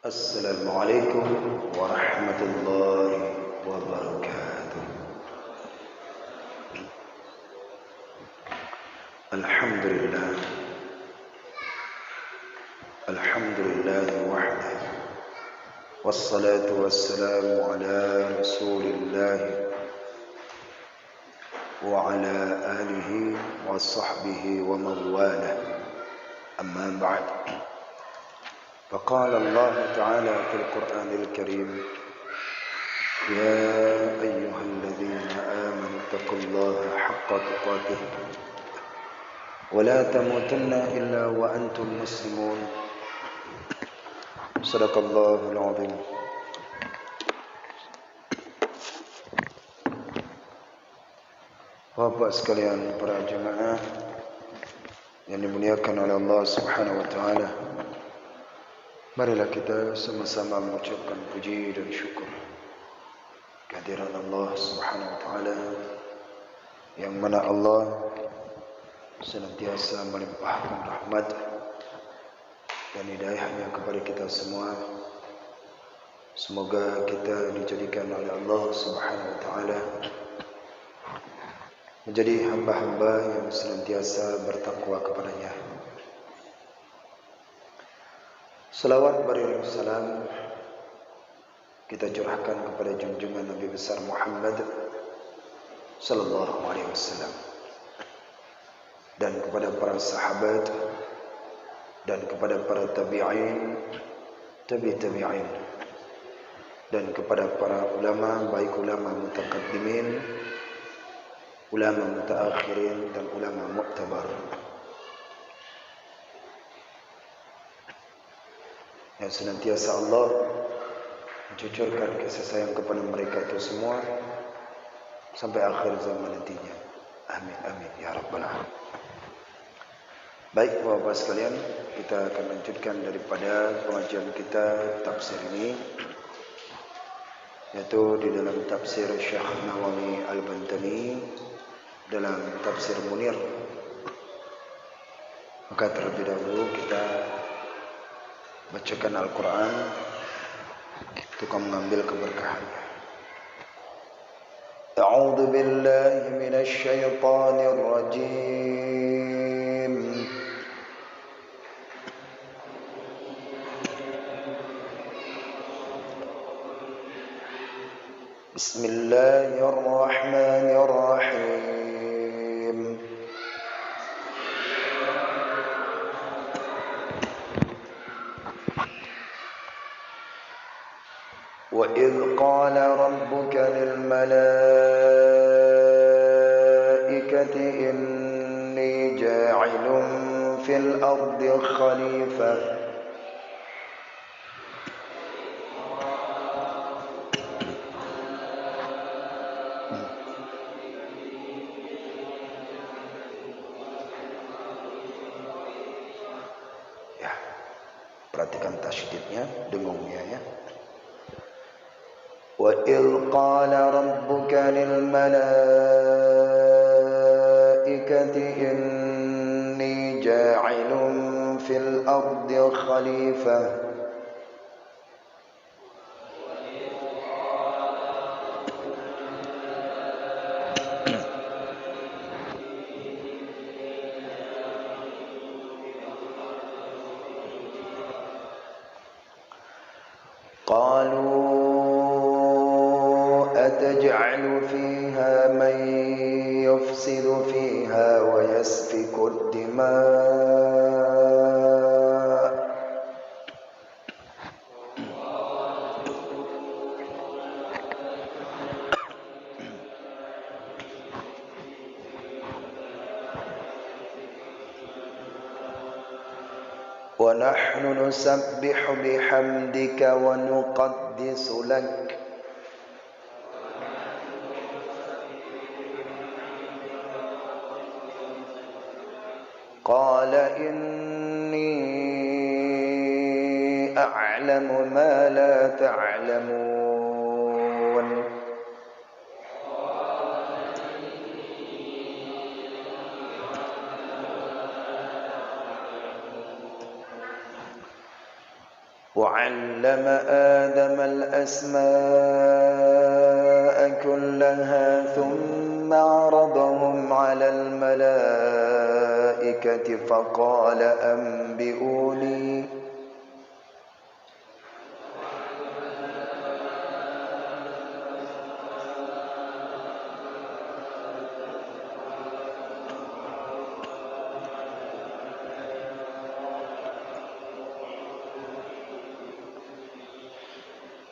السلام عليكم ورحمة الله وبركاته. الحمد لله وحده، والصلاة والسلام على رسول الله وعلى آله وصحبه ومن والاه. أما بعد، فقال الله تعالى في القرآن الكريم: يا أيها الذين آمنوا اتقوا الله حق تقاته ولا تموتن إلا وأنتم مسلمون. صدق الله العظيم. Bapak sekalian para jemaah yang dimuliakan oleh Allah Subhanahu wa taala, marilah kita sama-sama mengucapkan puji dan syukur kehadiran Allah Subhanahu wa taala, yang mana Allah senantiasa melimpahkan rahmat dan hidayahnya kepada kita semua. Semoga kita dijadikan oleh Allah Subhanahu wa taala menjadi hamba-hamba yang senantiasa bertakwa kepadanya. Salawat beriring salam kita curahkan kepada junjungan Nabi besar Muhammad sallallahu alaihi wasallam, dan kepada para sahabat, dan kepada para tabi'in, tabi'in, dan kepada para ulama, baik ulama mutaqaddimin, ulama mutaakhirin, dan ulama mu'tabar, yang senantiasa Allah mencucurkan kasih sayang kepada mereka itu semua sampai akhir zaman nantinya. Amin amin ya rabbal alamin. Baik Bapak sekalian, kita akan lanjutkan daripada pengajian kita tafsir ini, yaitu di dalam tafsir Syekh Nawawi Al-Bantani dalam tafsir Munir. Maka terlebih dahulu kita bacakan Al-Quran untuk mengambil keberkahannya. A'udzu billahi minasy syaithanir rajim. Bismillahirrahmanirrahim. وَإِذْ قَالَ رَبُّكَ لِلْمَلَائِكَةِ إِنِّي جَاعِلٌ فِي الْأَرْضِ خَلِيفَةً ya, perhatikan tasydidnya, dengungnya ya. وَإِذْ قَالَ رَبُّكَ لِلْمَلَائِكَةِ إِنِّي جَاعِلٌ فِي الْأَرْضِ خَلِيفَةً أتجعل فيها من يفسد فيها ويسفك الدماء ونحن نسبح بحمدك ونقدس لك قال إني أعلم ما لا تعلمون وعلم آدم الأسماء كلها ثم عرضهم على الملائكة فقال أنبئوني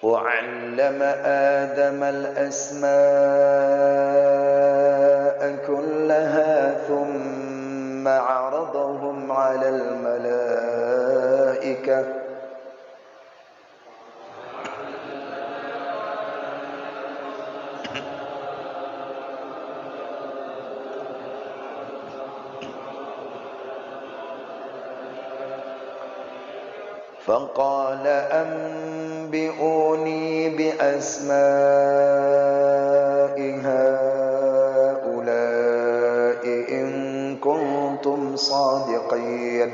وعلم آدم الأسماء كلها ثم عرضهم على الملائكة فقال أنبئوني بأسماء هؤلاء إن كنتم صادقين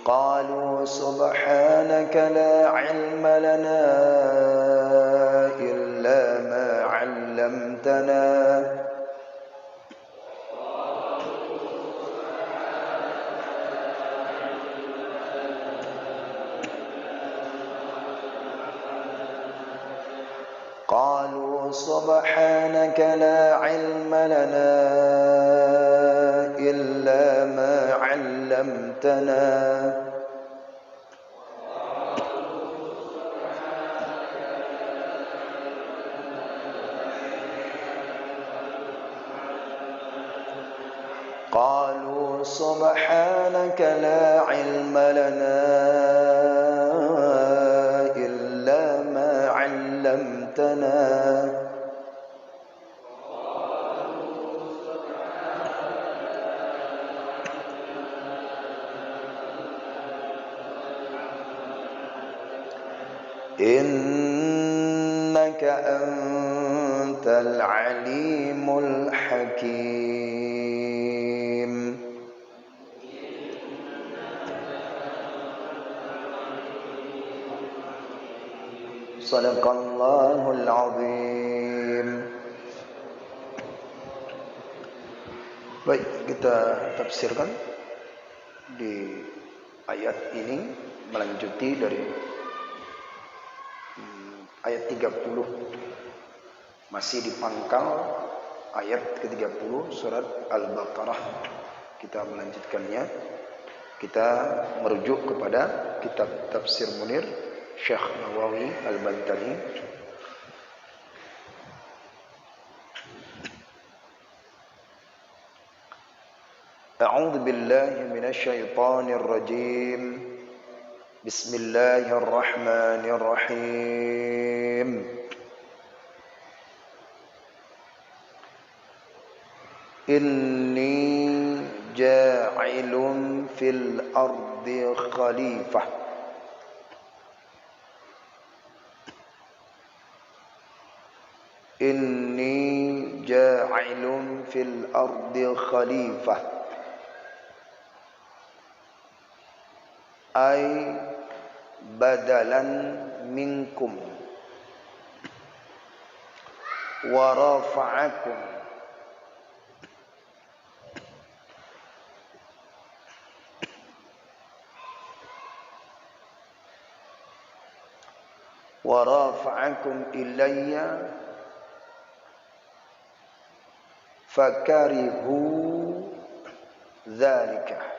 قالوا سبحانك لا علم لنا إلا ما علمتنا قالوا سبحانك لا علم لنا إلا ما علمتنا قالوا سبحانك لا علم لنا إلا ما علمتنا إنك أنت العليم الحكيم صدق الله العظيم. Baik, kita tafsirkan di ayat ini melanjuti dari ayat 30, masih di pangkal ayat ke-30 surat Al-Baqarah. Kita melanjutkannya. Kita merujuk kepada kitab Tafsir Munir Syekh Nawawi Al-Bantani. A'udzu billahi minasy syaithanir rajim. Bismillahirrahmanirrahim. Inni ja'ilun fil ardi khalifah. Inni ja'ilun fil ardi khalifah. Ay badalan minkum wa rafa'akum wa rafa'akum ilayya fakarihu dzalika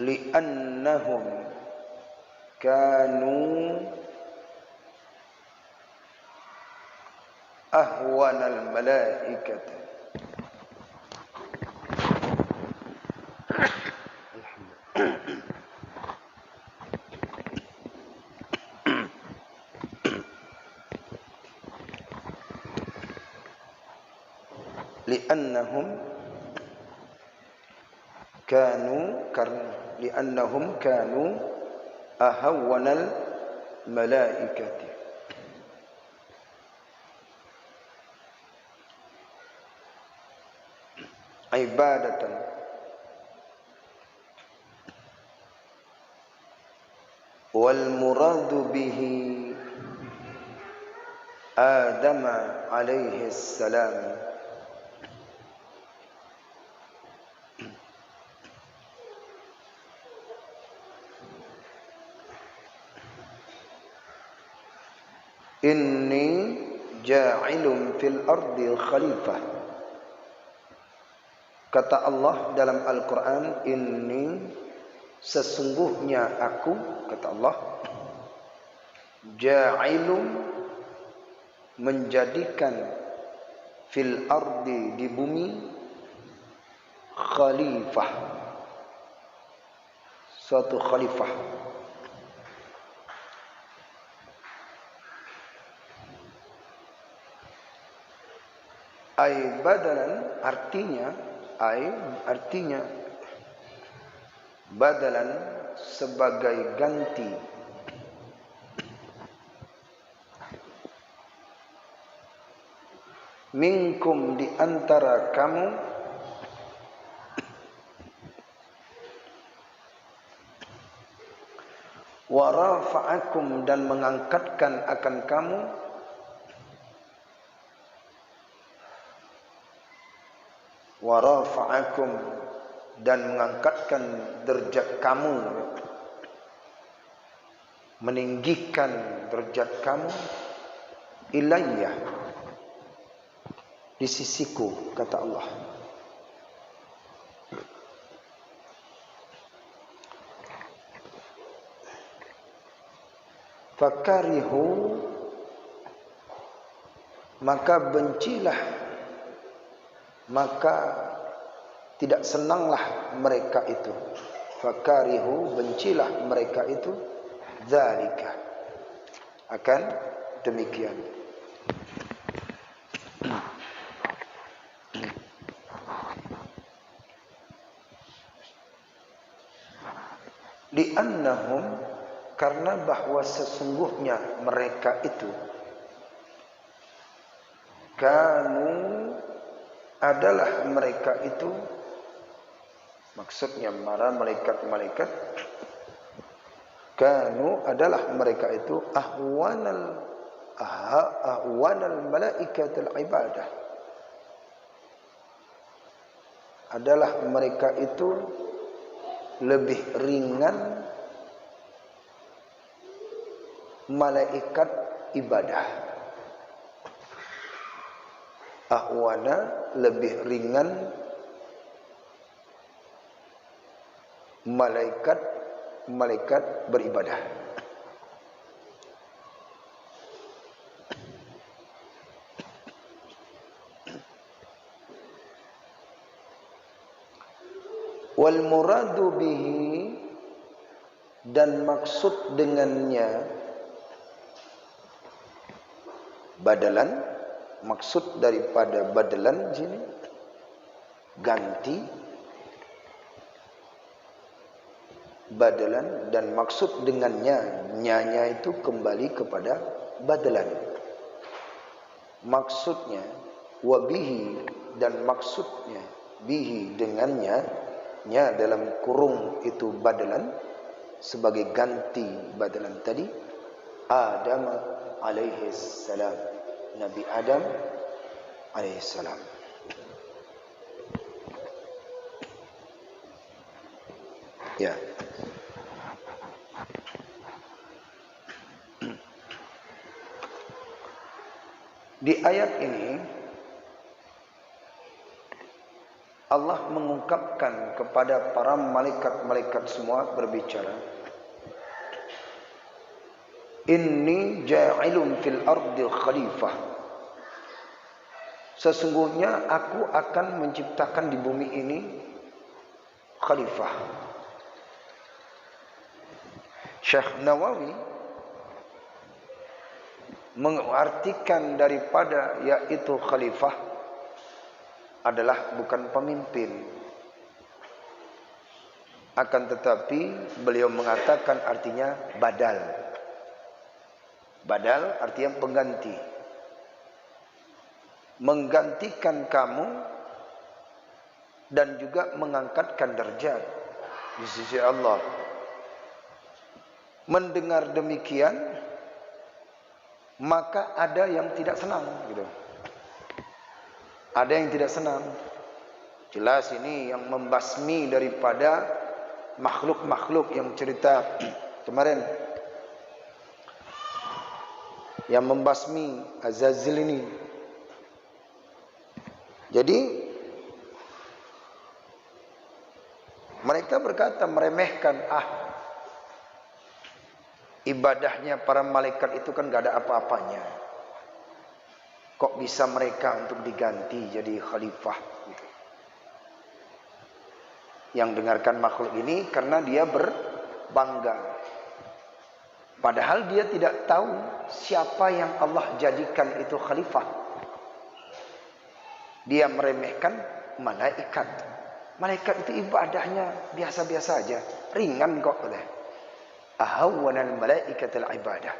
li'annahum kanu ahwanal malaikati li'annahum Kanu karena li'annahum kanu ahawwanal malaikati. Ibadatan wal muradu bihi Adam alaihi salam. Inni ja'ilun fil ardi khalifah. Kata Allah dalam Al-Quran, inni sesungguhnya aku, kata Allah, ja'ilun menjadikan fil ardi di bumi khalifah, suatu khalifah. Ay badalan artinya badalan sebagai ganti minkum di antara kamu wa rafa'akum dan mengangkatkan akan kamu wa rafa'akum dan mengangkatkan derajat kamu, meninggikan derajat kamu ilayya, di sisiku, kata Allah. Fakarihu, maka bencilah, maka tidak senanglah mereka itu. Fakarihu, bencilah mereka itu, zalika, akan demikian. Li'annahum, karena bahwa sesungguhnya mereka itu kanu, adalah mereka itu, maksudnya para malaikat-malaikat, kanu adalah mereka itu ahwanal malaikatul ibadah, adalah mereka itu lebih ringan malaikat ibadah. Ahwana, lebih ringan malaikat beribadah. Wal muradu bihi, dan maksud dengannya badalan, maksud daripada badalan sini ganti, badalan, dan maksud dengannya, nyanya itu kembali kepada badalan. Maksudnya wabihi, dan maksudnya bihi, dengannya, nya dalam kurung itu badalan sebagai ganti badalan tadi, Adam alaihi salam, Nabi Adam alaihissalam. Ya. Di ayat ini Allah mengungkapkan kepada para malaikat-malaikat semua berbicara, inni ja'ilun fil ardi khalifah, sesungguhnya aku akan menciptakan di bumi ini khalifah. Syekh Nawawi mengartikan daripada yaitu khalifah adalah bukan pemimpin, Akan tetapi beliau mengatakan artinya badal. Badal artinya pengganti. Menggantikan kamu dan juga mengangkatkan derajat di sisi Allah. Mendengar demikian, maka ada yang tidak senang gitu. Ada yang tidak senang. Jelas ini yang membasmi daripada makhluk-makhluk yang cerita kemarin, yang membasmi Azazil ini. Jadi mereka berkata, meremehkan, ibadahnya para malaikat itu kan gak ada apa-apanya. Kok bisa mereka untuk diganti jadi khalifah gitu. Yang dengarkan makhluk ini karena dia berbangga. Padahal dia tidak tahu siapa yang Allah jadikan itu khalifah. Dia meremehkan malaikat. Malaikat itu ibadahnya biasa-biasa aja, ringan kok oleh. Ahawwanal malaikatul ibadah.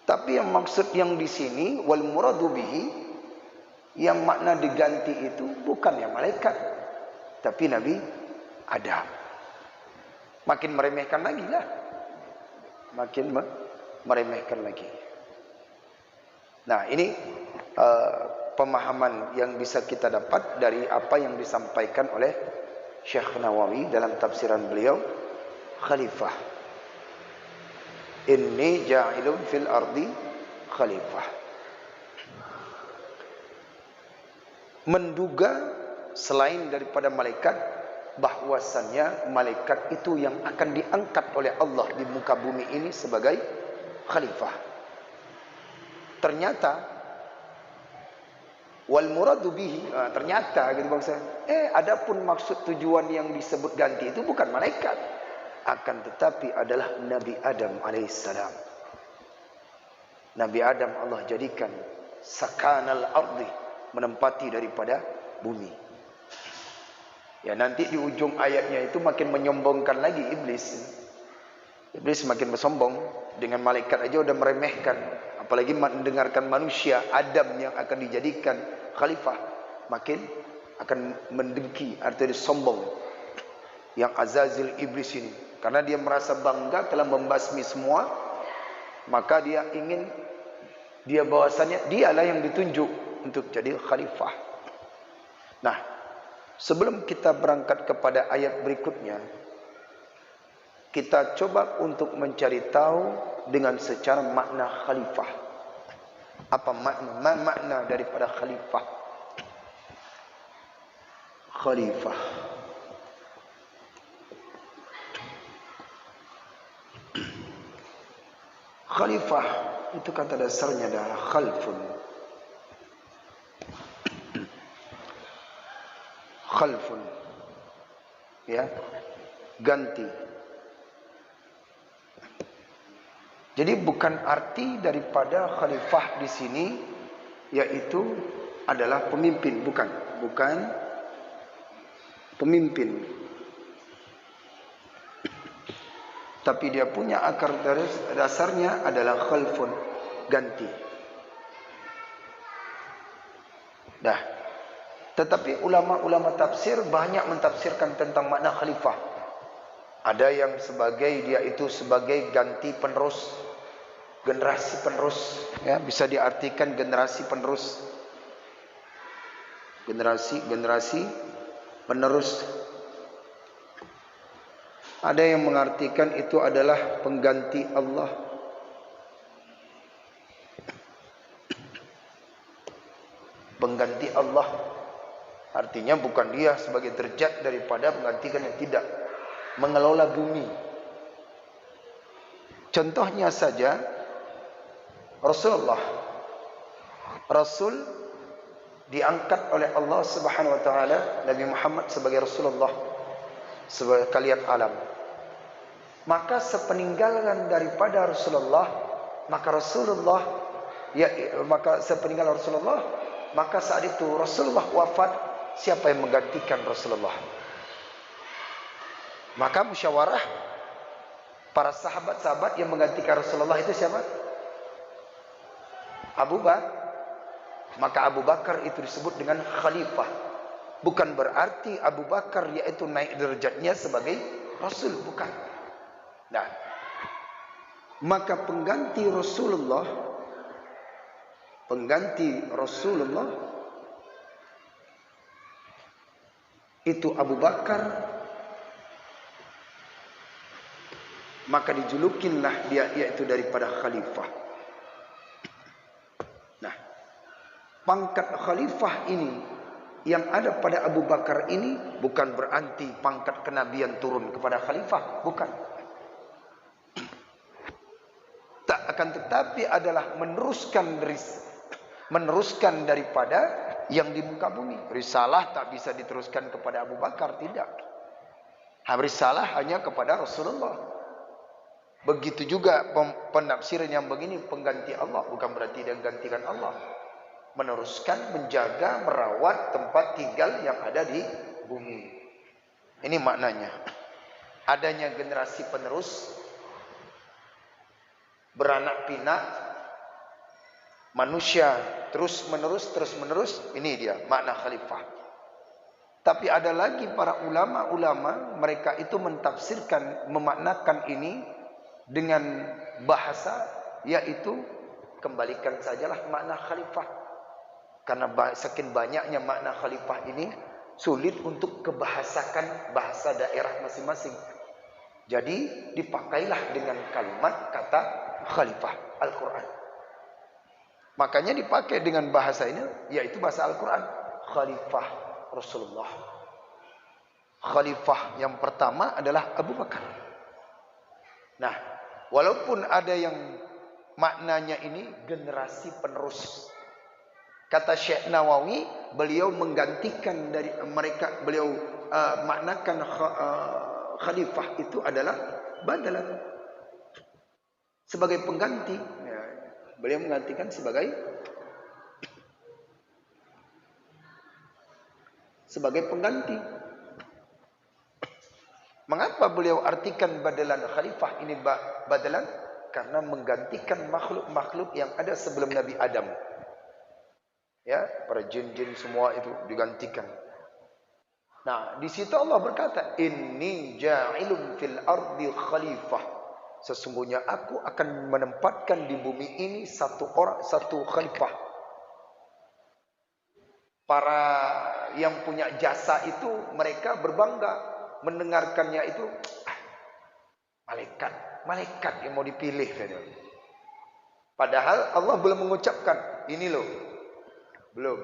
Tapi yang maksud yang di sini wal muradu bihi, yang makna diganti itu bukan yang malaikat, tapi Nabi Adam. Makin meremehkan lagi lah. Makin meremehkan lagi. Nah, ini pemahaman yang bisa kita dapat dari apa yang disampaikan oleh Syekh Nawawi dalam tafsiran beliau, khalifah. Inni ja'ilun fil ardi khalifah. Menduga selain daripada malaikat, bahwasannya malaikat itu yang akan diangkat oleh Allah di muka bumi ini sebagai khalifah. Ternyata wal muradu bihi, ternyata gitu bangsa. Adapun maksud tujuan yang disebut ganti itu bukan malaikat, akan tetapi adalah Nabi Adam alaihissalam. Nabi Adam Allah jadikan sakanal ardi, menempati daripada bumi. Ya, nanti di ujung ayatnya itu makin menyombongkan lagi iblis. Iblis makin bersombong, dengan malaikat aja udah meremehkan, apalagi mendengarkan manusia Adam yang akan dijadikan khalifah, makin akan mendengki, artinya sombong. Yang Azazil iblis ini, karena dia merasa bangga telah membasmi semua, maka dia ingin, dia bahwasannya dialah yang ditunjuk untuk jadi khalifah. Nah, sebelum kita berangkat kepada ayat berikutnya, kita coba untuk mencari tahu dengan secara makna khalifah. Apa makna daripada khalifah? Khalifah. Khalifah itu kata dasarnya adalah khalfun. Khalfun. Ya, ganti. Jadi bukan arti daripada khalifah di sini yaitu adalah pemimpin, bukan pemimpin. Tapi dia punya akar dasarnya adalah khalfun, ganti. Dah. Tetapi ulama-ulama tafsir banyak mentafsirkan tentang makna khalifah. Ada yang sebagai dia itu sebagai ganti penerus, generasi penerus, ya, bisa diartikan generasi penerus, generasi penerus. Ada yang mengartikan itu adalah pengganti Allah. Pengganti Allah artinya bukan dia sebagai derajat daripada menggantikan yang tidak, mengelola bumi. Contohnya saja Rasulullah. Rasul diangkat oleh Allah Subhanahu wa taala, Nabi Muhammad sebagai Rasulullah sebagai kalian alam. Maka sepeninggalan daripada Rasulullah, maka sepeninggal Rasulullah, maka saat itu Rasulullah wafat, siapa yang menggantikan Rasulullah? Maka musyawarah para sahabat-sahabat yang menggantikan Rasulullah itu siapa? Abu Bakar. Maka Abu Bakar itu disebut dengan khalifah. Bukan berarti Abu Bakar yaitu naik derajatnya sebagai Rasul, bukan. Nah, maka pengganti Rasulullah itu Abu Bakar, maka dijulukinlah dia yaitu daripada khalifah. Nah, pangkat khalifah ini yang ada pada Abu Bakar ini bukan berarti pangkat kenabian turun kepada khalifah, bukan. Tak akan tetapi adalah meneruskan daripada yang di muka bumi. Risalah tak bisa diteruskan kepada Abu Bakar, tidak. Risalah hanya kepada Rasulullah. Begitu juga penafsiran yang begini, pengganti Allah, bukan berarti dia gantikan Allah. Meneruskan, menjaga, merawat tempat tinggal yang ada di bumi. Ini maknanya. Adanya generasi penerus, beranak pinak, manusia terus menerus, ini dia makna khalifah. Tapi ada lagi para ulama-ulama, mereka itu mentafsirkan, memaknakan ini dengan bahasa, yaitu kembalikan sajalah makna khalifah. Karena saking banyaknya makna khalifah ini sulit untuk kebahasakan bahasa daerah masing-masing. Jadi dipakailah dengan kalimat kata khalifah Al-Quran. Makanya dipakai dengan bahasa ini, yaitu bahasa Al-Quran. Khalifah Rasulullah. Khalifah yang pertama adalah Abu Bakar. Nah, walaupun ada yang maknanya ini generasi penerus. Kata Syekh Nawawi, beliau menggantikan dari mereka, beliau maknakan khalifah itu adalah badalan, sebagai pengganti. Ya, beliau menggantikan sebagai pengganti. Mengapa beliau artikan badalan khalifah ini badalan? Karena menggantikan makhluk-makhluk yang ada sebelum Nabi Adam. Ya, para jin-jin semua itu digantikan. Nah, di situ Allah berkata, "Inni ja'ilun fil ardi khalifah." Sesungguhnya aku akan menempatkan di bumi ini satu khalifah. Para yang punya jasa itu mereka berbangga mendengarkannya itu, malaikat yang mau dipilih saja. Padahal Allah belum mengucapkan ini loh. Belum.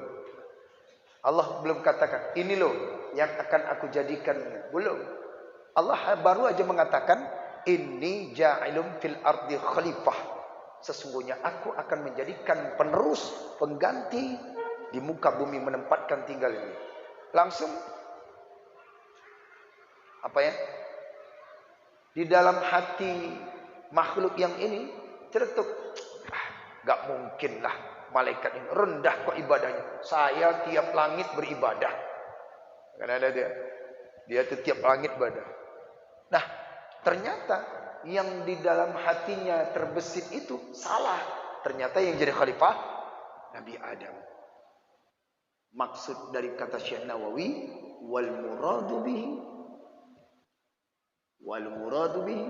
Allah belum katakan ini loh yang akan aku jadikan. Belum. Allah baru aja mengatakan inni ja'ilun fil ardi khalifah. Sesungguhnya aku akan menjadikan penerus, pengganti di muka bumi, menempatkan tinggal ini. Langsung apa ya? Di dalam hati makhluk yang ini ceretuk, gak mungkin lah malaikat ini rendah kok ibadahnya. Saya tiap langit beribadah. Karena ada dia tiap langit beribadah. Nah, ternyata yang di dalam hatinya terbesit itu salah. Ternyata yang jadi khalifah Nabi Adam. Maksud dari kata Syekh Nawawi, wal muradu bihi,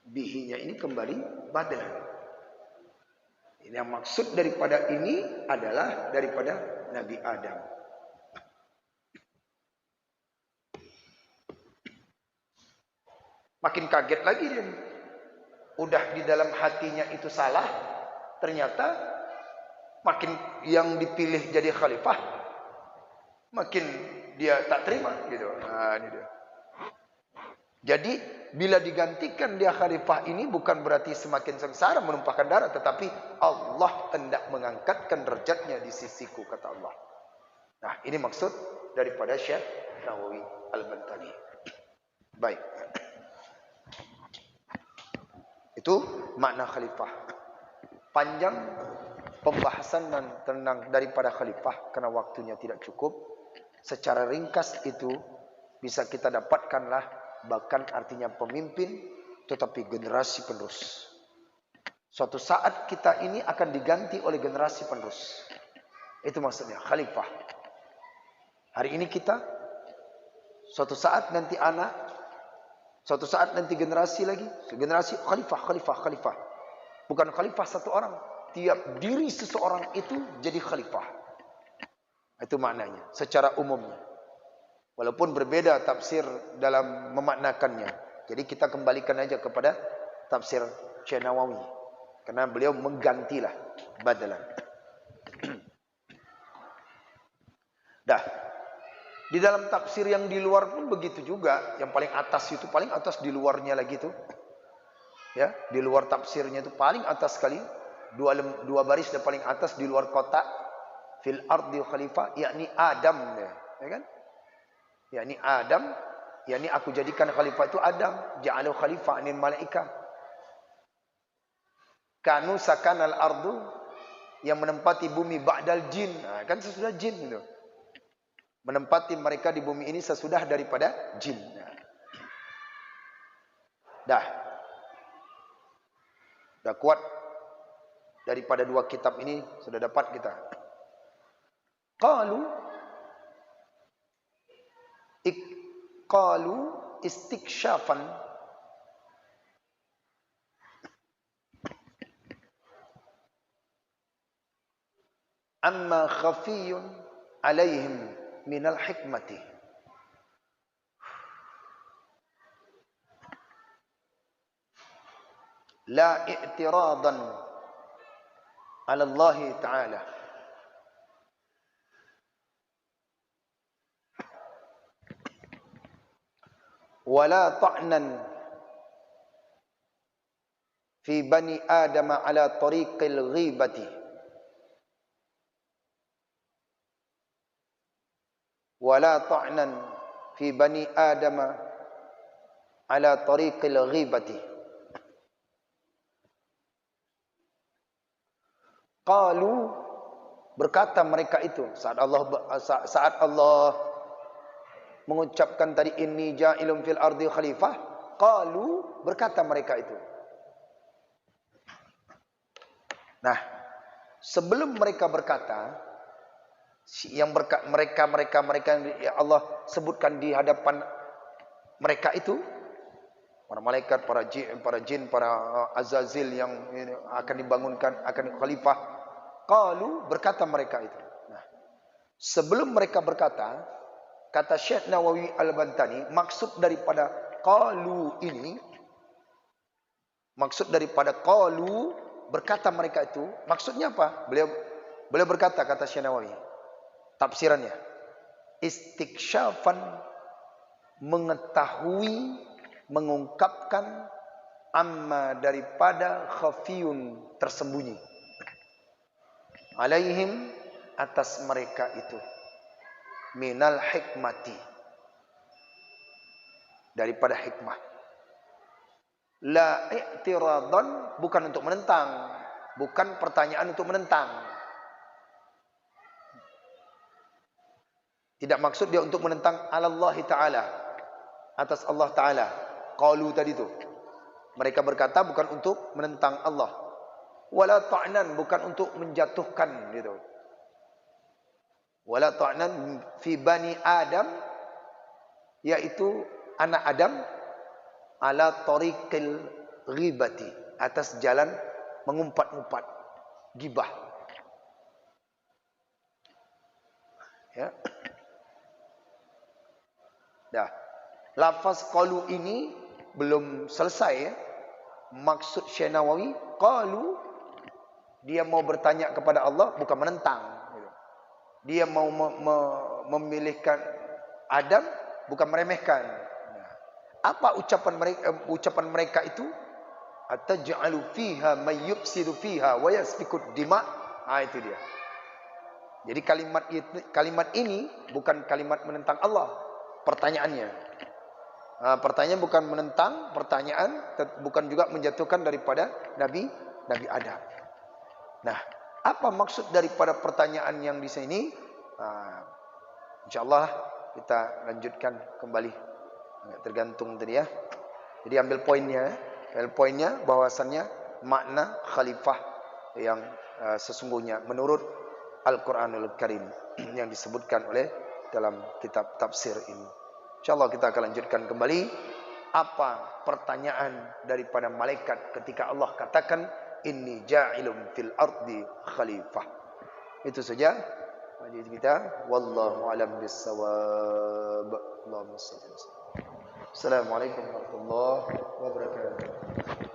bihinya ini kembali badalan. Ini yang maksud daripada ini adalah daripada Nabi Adam. Makin kaget lagi dia. Udah di dalam hatinya itu salah, ternyata makin yang dipilih jadi khalifah, makin dia tak terima gitu. Nah, ini dia. Jadi bila digantikan dia khalifah ini bukan berarti semakin sengsara menumpahkan darah, tetapi Allah hendak mengangkatkan derajatnya di sisiku, kata Allah. Nah, ini maksud daripada Syekh Nawawi Al-Bantani. Baik. Itu makna khalifah. Panjang pembahasan dan tenang daripada khalifah karena waktunya tidak cukup. Secara ringkas itu bisa kita dapatkanlah, bahkan artinya pemimpin, tetapi generasi penerus. Suatu saat kita ini akan diganti oleh generasi penerus. Itu maksudnya khalifah. Hari ini kita, suatu saat nanti anak, suatu saat nanti generasi lagi, generasi khalifah. Bukan khalifah satu orang, tiap diri seseorang itu jadi khalifah. Itu maknanya secara umumnya. Walaupun berbeda tafsir dalam memaknakannya. Jadi kita kembalikan aja kepada tafsir Syekh Nawawi, karena beliau menggantilah badalan. Dah. Di dalam tafsir yang di luar pun begitu juga. Yang paling atas itu, paling atas di luarnya lagi tuh. Ya, di luar tafsirnya itu paling atas sekali. Dua baris dan paling atas di luar kotak. Fil ardi khalifah, yakni Adam, ya kan? Yakni Adam, yakni aku jadikan khalifah itu Adam. Ja'alu khalifah anil malaika. Kanu sakanal ardu, yang menempati bumi ba'dal jin. Nah, kan sesudah jin itu. Menempati mereka di bumi ini sesudah daripada jin. Dah kuat daripada dua kitab ini sudah dapat kita. Qalu istikshafan amma khafiyun alaihim minal hikmati. La i'tiradan ala Allah Ta'ala. Wala ta'nan fi bani Adam ala tariqil ghibati. Wala ta'nan fi bani Adam ala tariqil ghibati. Qalu, berkata mereka itu saat Allah mengucapkan tadi inni ja'ilun fil ardi khalifah, qalu, berkata mereka itu. Nah, sebelum mereka berkata, yang mereka yang Allah sebutkan di hadapan mereka itu, para malaikat, para jin, para azazil yang akan dibangunkan, akan khalifah, qalu, berkata mereka itu. Nah, sebelum mereka berkata, kata Syekh Nawawi Al-Bantani, maksud daripada qalu ini, maksud daripada qalu, berkata mereka itu, maksudnya apa? Beliau berkata, kata Syekh Nawawi, tafsirannya, istikshafan, mengetahui, mengungkapkan, amma, daripada khafiyun, tersembunyi, alaihim, atas mereka itu, minal hikmati, daripada hikmah. La i'tiradan, bukan untuk menentang, bukan pertanyaan untuk menentang. Tidak maksud dia untuk menentang Allah Ta'ala, atas Allah Ta'ala. Qalu tadi itu, mereka berkata bukan untuk menentang Allah. Wala ta'nan, bukan untuk menjatuhkan gitu. Wala ta'nan fi bani Adam, yaitu anak Adam, ala tariqil ghibati, atas jalan mengumpat-ngumpat, gibah. Ya. Dah. Lafaz qalu ini belum selesai ya. Maksud Syekh Nawawi, qalu, dia mau bertanya kepada Allah, bukan menentang. Dia mau memilihkan Adam, bukan meremehkan. Apa ucapan mereka itu? Ataj'alu fiha may yufsidu fiha wa yasfiku dima. Itu dia. Jadi kalimat ini bukan kalimat menentang Allah. Pertanyaannya. Pertanyaan bukan menentang, pertanyaan bukan juga menjatuhkan daripada Nabi Adam. Nah, apa maksud daripada pertanyaan yang di sini? Insyaallah kita lanjutkan kembali. Tergantung tadi ya. Jadi ambil poinnya bahwasannya makna khalifah yang sesungguhnya menurut Al-Qur'anul Karim yang disebutkan oleh dalam kitab tafsir ini. Insyaallah kita akan lanjutkan kembali apa pertanyaan daripada malaikat ketika Allah katakan inni ja'ilun fil ardi khalifah. Itu saja majlis kita, wallahu alam bissawab. Allahumma shalli. Assalamualaikum warahmatullahi wabarakatuh.